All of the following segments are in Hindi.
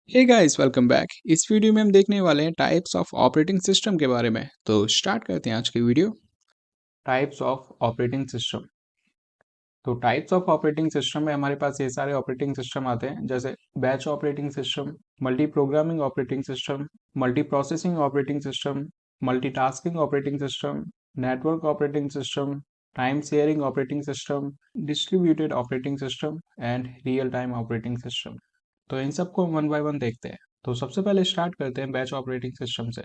हे गाइस वेलकम बैक। इस वीडियो में हम देखने वाले हैं टाइप्स ऑफ ऑपरेटिंग सिस्टम के बारे में। तो स्टार्ट करते हैं आज की video. Types of operating system. तो टाइप्स ऑफ ऑपरेटिंग सिस्टम में हमारे पास ये सारे ऑपरेटिंग सिस्टम आते हैं, जैसे batch operating system, multiprogramming operating system, multi processing operating system, multitasking operating system, network operating system, time sharing operating system, distributed operating system and real time operating system. तो इन सबको वन बाय वन देखते हैं। तो सबसे पहले स्टार्ट करते हैं बैच ऑपरेटिंग सिस्टम से।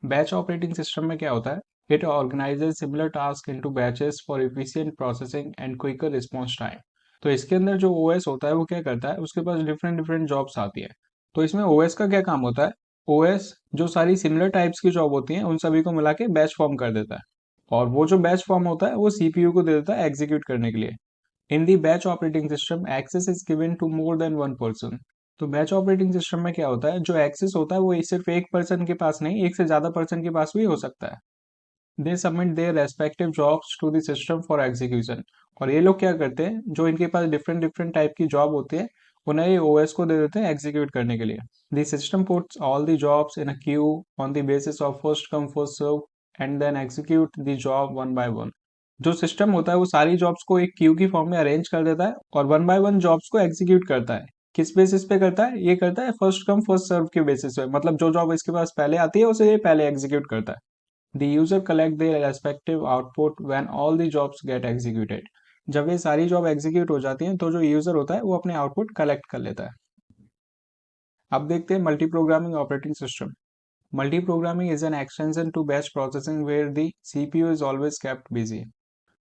बैच ऑपरेटिंग सिस्टम में क्या होता है? It organises similar task into batches for efficient processing and quicker response time. तो इसके अंदर जो ओएस होता है वो क्या करता है, उसके पास डिफरेंट डिफरेंट जॉब्स आती है। तो इसमें ओएस का क्या काम होता है? ओएस जो सारी सिमिलर टाइप्स की जॉब होती हैं उन सभी को मिला के बैच फॉर्म कर देता है, और वो जो बैच फॉर्म होता है वो सीपीयू को दे देता है एग्जीक्यूट करने के लिए। In the batch operating system access is given to more than one person. तो बैच ऑपरेटिंग सिस्टम में क्या होता है, जो एक्सेस होता है वो सिर्फ एक पर्सन के पास नहीं, एक से ज्यादा पर्सन के पास भी हो सकता है। They submit their respective jobs to the system for execution. और ये लोग क्या करते हैं, जो इनके पास डिफरेंट डिफरेंट टाइप की जॉब होती है उन्हें ये ओएस को दे देते हैं एग्जीक्यूट करने के लिए। The system puts all the jobs in a queue on the basis of first come first serve and then execute the job one by one. जो सिस्टम होता है वो सारी जॉब्स को एक क्यू की फॉर्म में अरेंज कर देता है और वन बाय वन जॉब्स को एग्जीक्यूट करता है। किस बेसिस पे करता है? ये करता है फर्स्ट कम फर्स्ट सर्व के बेसिस पे, मतलब जो जॉब इसके पास पहले आती है उसे ये पहले एग्जीक्यूट करता है। The user collect their respective output when all the jobs get executed। जब ये सारी जॉब एग्जीक्यूट हो जाती हैं तो जो यूजर होता है वो अपने आउटपुट कलेक्ट कर लेता है। अब देखते हैं multiprogramming operating system. Multiprogramming is an extension to batch processing where the CPU is always kept busy.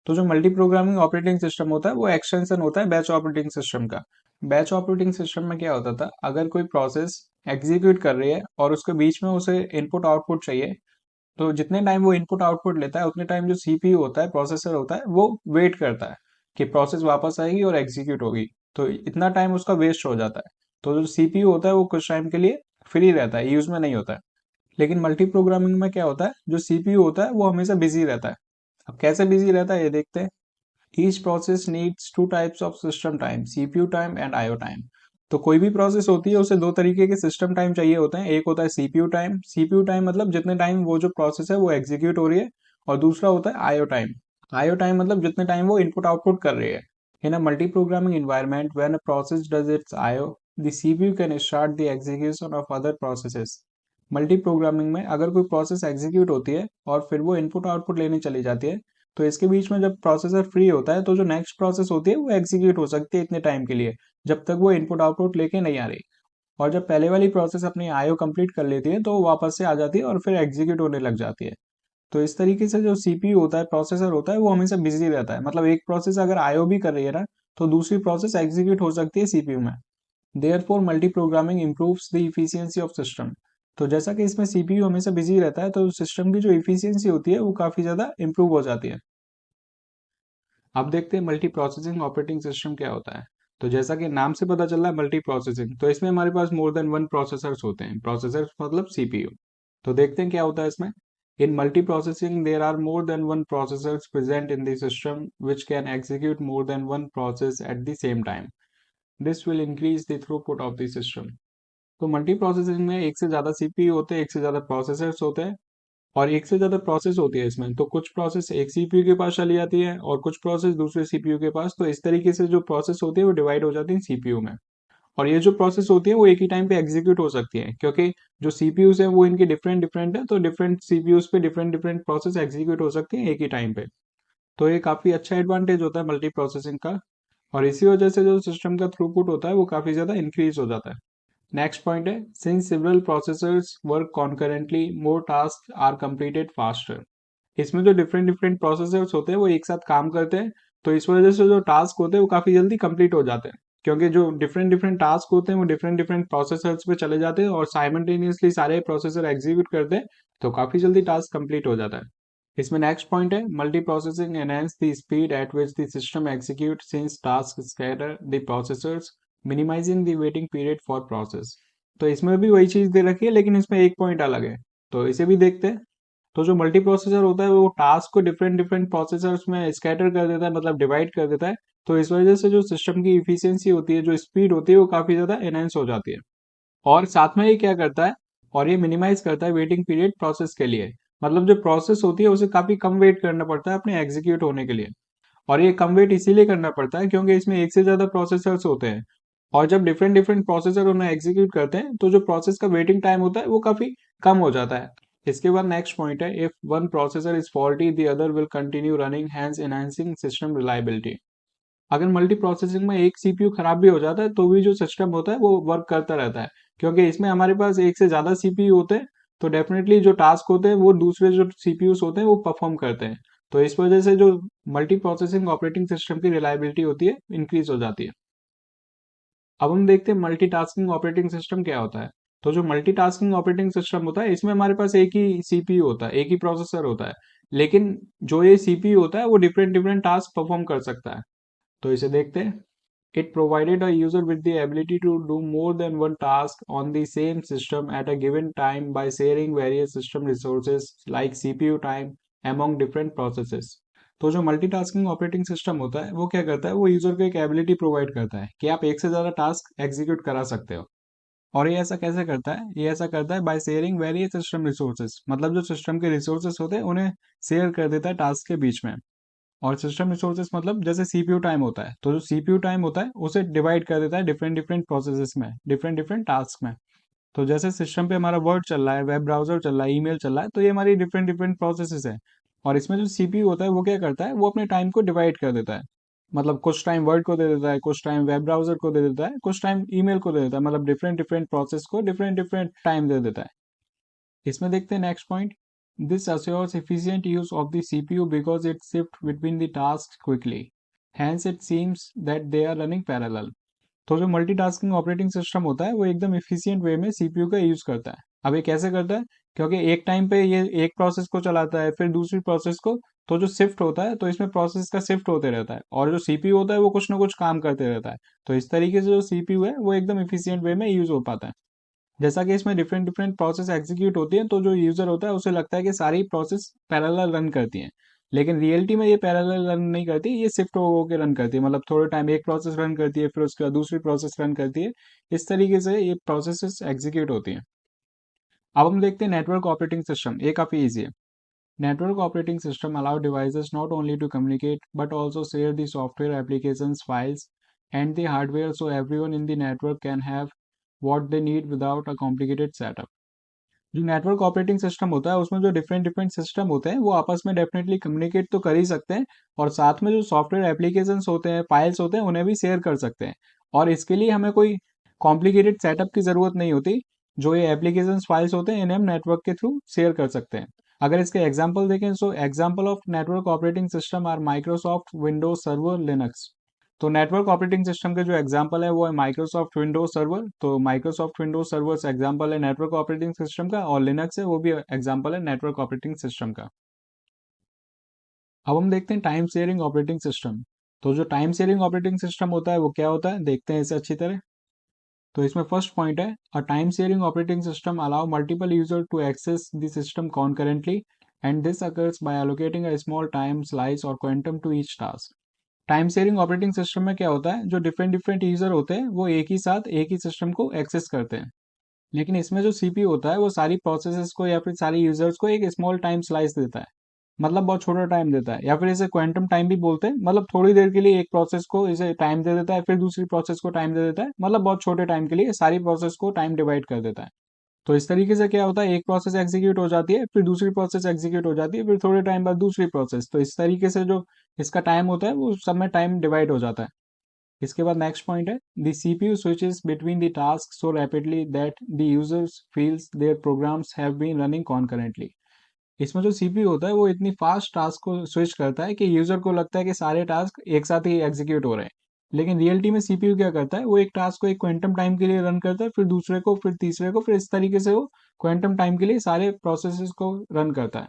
तो जो मल्टी प्रोग्रामिंग ऑपरेटिंग सिस्टम होता है वो एक्सटेंशन होता है बैच ऑपरेटिंग सिस्टम का। बैच ऑपरेटिंग सिस्टम में क्या होता था, अगर कोई प्रोसेस एग्जीक्यूट कर रही है और उसके बीच में उसे इनपुट आउटपुट चाहिए, तो जितने टाइम वो इनपुट आउटपुट लेता है उतने टाइम जो सीपीयू होता है, प्रोसेसर होता है, वो वेट करता है कि प्रोसेस वापस आएगी और एग्जीक्यूट होगी। तो इतना टाइम उसका वेस्ट हो जाता है। तो जो सीपीयू होता है वो कुछ टाइम के लिए फ्री रहता है, यूज में नहीं होता है। लेकिन मल्टी प्रोग्रामिंग में क्या होता है, जो सीपीयू होता है वो हमेशा बिजी रहता है। अब कैसे बिजी रहता है ये देखते हैं। Each process needs two types of system time, CPU time and IO time. तो कोई भी प्रोसेस होती है उसे दो तरीके के सिस्टम टाइम चाहिए होते हैं। एक होता है सीपीयू टाइम। सीपीयू टाइम मतलब जितने टाइम वो जो प्रोसेस है वो एग्जीक्यूट हो रही है। और दूसरा होता है आईओ टाइम। आईओ टाइम मतलब जितने टाइम वो इनपुट आउटपुट कर रही है। In a multi programming environment when a process does its IO, the CPU can start the execution of other processes. Multi programming में अगर कोई प्रोसेस एग्जीक्यूट होती है और फिर वो इनपुट आउटपुट लेने चली जाती है, तो इसके बीच में जब प्रोसेसर फ्री होता है तो जो नेक्स्ट प्रोसेस होती है वो एग्जीक्यूट हो सकती है इतने टाइम के लिए, जब तक वो इनपुट आउटपुट लेके नहीं आ रही। और जब पहले वाली प्रोसेस अपनी आईओ कंप्लीट कर लेती है तो वो वापस से आ जाती है और फिर एग्जीक्यूट होने लग जाती है। तो इस तरीके से जो सीपीयू होता है, प्रोसेसर होता है, वो हमेशा बिजी रहता है। मतलब एक प्रोसेस अगर आईओ भी कर रही है ना, तो दूसरी प्रोसेस एग्जीक्यूट हो सकती है सीपीयू में। Therefore multi programming improves the efficiency of system. तो जैसा कि इसमें सीपीयू हमेशा बिजी रहता है तो सिस्टम की जो इफिशियंसी होती है वो काफी ज्यादा इंप्रूव हो जाती है। अब देखते हैं मल्टी प्रोसेसिंग ऑपरेटिंग सिस्टम क्या होता है। तो जैसा कि नाम से पता चल रहा है मल्टी प्रोसेसिंग, तो इसमें हमारे पास मोर देन वन प्रोसेसर्स होते हैं। प्रोसेसर्स मतलब सीपीयू। तो देखते हैं क्या होता है इसमें। In multiprocessing there are more than one processors present in the system which can execute more than one process at the same time. This will increase the throughput of the system. तो मल्टी प्रोसेसिंग में एक से ज्यादा सीपीयू होते हैं, एक से ज्यादा प्रोसेसर्स होते हैं, और एक से ज्यादा प्रोसेस होती है इसमें। तो कुछ प्रोसेस एक सीपीयू के पास चली जाती है और कुछ प्रोसेस दूसरे सीपीयू के पास। तो इस तरीके से जो प्रोसेस होती है वो डिवाइड हो जाती है सीपीयू में। और ये जो प्रोसेस होती है वो एक ही टाइम पे एग्जीक्यूट हो सकती है, क्योंकि जो सीपीयूज है वो इनके डिफरेंट डिफरेंट है। तो डिफरेंट सीपीयूज पे डिफरेंट डिफरेंट प्रोसेस एग्जीक्यूट हो सकती है एक ही टाइम पे। तो ये काफी अच्छा एडवांटेज होता है मल्टी प्रोसेसिंग का। और इसी वजह से जो सिस्टम का थ्रूपुट होता है वो काफी ज्यादा इंक्रीज हो जाता है। नेक्स्ट पॉइंट है, since several processors work concurrently more tasks are completed faster. इसमें जो डिफरेंट डिफरेंट प्रोसेसर्स होते हैं वो एक साथ काम करते हैं, तो इस वजह से जो टास्क होते हैं वो काफी जल्दी कंप्लीट हो जाते हैं। क्योंकि जो डिफरेंट डिफरेंट टास्क होते हैं वो डिफरेंट डिफरेंट प्रोसेसर्स पे चले जाते हैं और साइमल्टेनियसली सारे प्रोसेसर एग्जीक्यूट करते हैं, तो काफी जल्दी टास्क कंप्लीट हो जाता है। इसमें नेक्स्ट पॉइंट है, multiprocessing enhance the speed at which the system execute since task scatter the processors, minimising the waiting period for process. तो इसमें भी वही चीज दे रखी है, लेकिन इसमें एक पॉइंट अलग है। तो इसे भी देखते हैं। तो जो मल्टी प्रोसेसर होता है वो टास्क को डिफरेंट डिफरेंट प्रोसेसर्स में स्कैटर कर देता है, मतलब डिवाइड कर देता है। तो इस वजह से जो सिस्टम की इफिशियंसी होती है, जो स्पीड होती है, वो काफी ज्यादा एनहेंस हो जाती है। और साथ में ये क्या करता है, और ये मिनिमाइज करता है वेटिंग पीरियड प्रोसेस के लिए। मतलब जो प्रोसेस होती है उसे काफी कम वेट करना पड़ता है अपने एग्जीक्यूट होने के लिए। और ये कम वेट इसीलिए करना पड़ता है क्योंकि इसमें एक से ज्यादा प्रोसेसर्स होते हैं, और जब डिफरेंट डिफरेंट प्रोसेसर उन्हें एग्जीक्यूट करते हैं तो जो प्रोसेस का वेटिंग टाइम होता है वो काफी कम हो जाता है। इसके बाद नेक्स्ट पॉइंट है, if one processor is faulty the other will continue running, hence enhancing system reliability. अगर मल्टी प्रोसेसिंग में एक सीपीयू खराब भी हो जाता है तो भी जो सिस्टम होता है वो वर्क करता रहता है, क्योंकि इसमें हमारे पास एक से ज्यादा सीपीयू होते हैं। तो डेफिनेटली जो टास्क होते हैं वो दूसरे जो सीपीयूस होते हैं वो परफॉर्म करते हैं। तो इस वजह से जो मल्टी प्रोसेसिंग ऑपरेटिंग सिस्टम की रिलायबिलिटी होती है इंक्रीज हो जाती है। अब हम देखते हैं मल्टीटास्किंग ऑपरेटिंग सिस्टम क्या होता है। तो जो मल्टीटास्किंग ऑपरेटिंग सिस्टम होता है इसमें हमारे पास एक ही सीपीयू होता है, एक ही प्रोसेसर होता है, लेकिन जो ये सीपीयू होता है वो डिफरेंट डिफरेंट टास्क परफॉर्म कर सकता है। तो इसे देखते हैं। It provided a user with the ability to do more than one task on the same system at a given time by sharing various system resources like CPU time among different processes. तो जो मल्टीटास्किंग ऑपरेटिंग सिस्टम होता है वो क्या करता है, वो यूजर को एक एबिलिटी प्रोवाइड करता है कि आप एक से ज्यादा टास्क एग्जीक्यूट करा सकते हो। और ये ऐसा कैसे करता है, ये ऐसा करता है by sharing various system resources. मतलब जो सिस्टम के रिसोर्सेज होते हैं उन्हें शेयर कर देता है टास्क के बीच में। और सिस्टम रिसोर्सेज मतलब जैसे सीपीयू टाइम होता है, तो जो सीपीयू टाइम होता है उसे डिवाइड कर देता है डिफरेंट डिफरेंट प्रोसेसेस में, डिफरेंट डिफरेंट टास्क में। तो जैसे सिस्टम पे हमारा वर्ड चल रहा है, वेब ब्राउजर चल रहा है, ईमेल चल रहा है, तो ये हमारी डिफरेंट डिफरेंट प्रोसेसेस है। और इसमें जो सीपीयू होता है वो क्या करता है, वो अपने टाइम को डिवाइड कर देता है। मतलब कुछ टाइम वर्ड को दे देता है, कुछ टाइम वेब ब्राउजर को दे देता है, कुछ टाइम ईमेल को दे देता है। मतलब डिफरेंट डिफरेंट प्रोसेस को डिफरेंट डिफरेंट टाइम दे देता है। इसमें देखते हैं next point. This assures efficient use of the CPU because it shifts between the tasks quickly. Hence it seems that they are running parallel. तो जो मल्टीटास्किंग ऑपरेटिंग सिस्टम होता है वो एकदम इफिशियंट वे में सीपीयू का यूज करता है। अब ये कैसे करता है, क्योंकि एक टाइम पे ये एक प्रोसेस को चलाता है फिर दूसरी प्रोसेस को। तो जो शिफ्ट होता है तो इसमें प्रोसेस का शिफ्ट होते रहता है, और जो सीपीयू होता है वो कुछ ना कुछ काम करते रहता है। तो इस तरीके से जो सीपीयू है वो एकदम इफिशियंट वे में यूज हो पाता है। जैसा कि इसमें डिफरेंट डिफरेंट प्रोसेस एग्जीक्यूट होती है तो जो यूजर होता है उसे लगता है कि सारी प्रोसेस पैरेलल रन करती हैं, लेकिन रियलिटी में ये पैरेलल रन नहीं करती, ये शिफ्ट होकर रन करती है। मतलब थोड़े टाइम एक प्रोसेस रन करती है फिर उसके बाद दूसरी प्रोसेस रन करती है। इस तरीके से ये प्रोसेस एग्जीक्यूट होती हैं। अब हम देखते हैं नेटवर्क ऑपरेटिंग सिस्टम, ये काफ़ी ईजी है। Network operating system allow devices not only to communicate but also share the software applications files and the hardware so everyone in the network can have what they need without a complicated setup। जो नेटवर्क ऑपरेटिंग सिस्टम होता है उसमें जो डिफरेंट डिफरेंट सिस्टम होते हैं वो आपस में डेफिनेटली कम्युनिकेट तो कर ही सकते हैं, और साथ में जो सॉफ्टवेयर एप्लीकेशंस होते हैं, फाइल्स होते हैं, उन्हें भी शेयर कर सकते हैं। और इसके लिए हमें कोई कॉम्प्लिकेटेड सेटअप की ज़रूरत नहीं होती। जो ये एप्लीकेशंस फाइल्स होते हैं इन्हें हम नेटवर्क के थ्रू शेयर कर सकते हैं। अगर इसके एग्जाम्पल देखें तो example of network operating system are Microsoft Windows server Linux. तो नेटवर्क ऑपरेटिंग सिस्टम के जो एग्जांपल है वो है माइक्रोसॉफ्ट विंडोज सर्वर। तो माइक्रोसॉफ्ट विंडोज सर्वर से एग्जांपल है नेटवर्क ऑपरेटिंग सिस्टम का, और लिनक्स है वो भी एग्जांपल है नेटवर्क ऑपरेटिंग सिस्टम का। अब हम देखते हैं टाइम शेयरिंग ऑपरेटिंग सिस्टम। तो जो टाइम शेयरिंग ऑपरेटिंग सिस्टम होता है वो क्या होता है, देखते हैं इसे अच्छी तरह। तो इसमें फर्स्ट पॉइंट है, a time sharing operating system allow multiple user to access the system concurrently and this occurs by allocating a small time slice or quantum to each task. Time sharing operating system में क्या होता है, जो डिफरेंट डिफरेंट यूजर होते हैं वो एक ही साथ एक ही सिस्टम को एक्सेस करते हैं, लेकिन इसमें जो सीपीयू होता है वो सारी प्रोसेसेस को या फिर सारी यूजर्स को एक स्मॉल टाइम स्लाइस देता है। मतलब बहुत छोटा टाइम देता है, या फिर इसे क्वांटम टाइम भी बोलते हैं। मतलब थोड़ी देर के लिए एक प्रोसेस को इसे टाइम दे देता है, फिर दूसरी प्रोसेस को टाइम दे देता है। मतलब बहुत छोटे टाइम के लिए सारी प्रोसेस को टाइम डिवाइड कर देता है। तो इस तरीके से क्या होता है, एक प्रोसेस एग्जीक्यूट हो जाती है, फिर दूसरी प्रोसेस एग्जीक्यूट हो जाती है, फिर थोड़े टाइम बाद दूसरी प्रोसेस। तो इस तरीके से जो इसका टाइम होता है वो सब में टाइम डिवाइड हो जाता है। इसके बाद नेक्स्ट पॉइंट है, the CPU switches between the task so rapidly that the users feels their programs have been running concurrently. इसमें जो सीपीयू होता है वो इतनी फास्ट टास्क को स्विच करता है कि यूजर को लगता है कि सारे टास्क एक साथ ही एग्जीक्यूट हो रहे हैं, लेकिन रियलिटी में सीपीयू क्या करता है, वो एक टास्क को एक क्वांटम टाइम के लिए रन करता है, फिर दूसरे को, फिर तीसरे को, फिर इस तरीके से वो क्वांटम टाइम के लिए सारे प्रोसेसेस को रन करता है।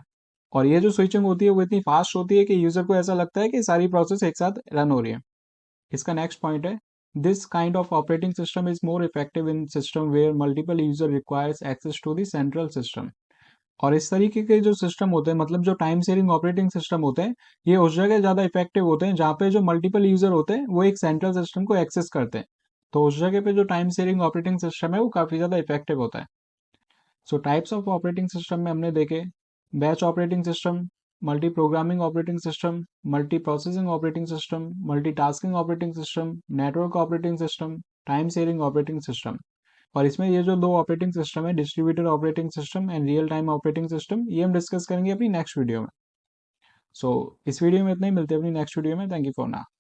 और ये जो स्विचिंग होती है वो इतनी फास्ट होती है कि यूजर को ऐसा लगता है कि सारी प्रोसेस एक साथ रन हो रही है। इसका नेक्स्ट पॉइंट है, this kind of operating system is more effective in system where multiple user requires access to the central system. और इस तरीके के जो सिस्टम होते हैं, मतलब जो टाइम शेयरिंग ऑपरेटिंग सिस्टम होते हैं, ये उस जगह ज़्यादा इफेक्टिव होते हैं जहाँ पे जो मल्टीपल यूजर होते हैं वो एक सेंट्रल सिस्टम को एक्सेस करते हैं। तो उस जगह पे जो टाइम शेयरिंग ऑपरेटिंग सिस्टम है वो काफ़ी ज़्यादा इफेक्टिव होता है। सो टाइप्स ऑफ ऑपरेटिंग सिस्टम में हमने देखे batch operating system, multiprogramming operating system, multi processing operating system, multi tasking operating system, network operating system, time sharing operating system. और इसमें ये जो दो ऑपरेटिंग सिस्टम है, distributed operating system and real time operating system, ये हम डिस्कस करेंगे अपनी नेक्स्ट वीडियो में। सो इस वीडियो में इतना ही, मिलते हैं अपनी नेक्स्ट वीडियो में। Thank you for now.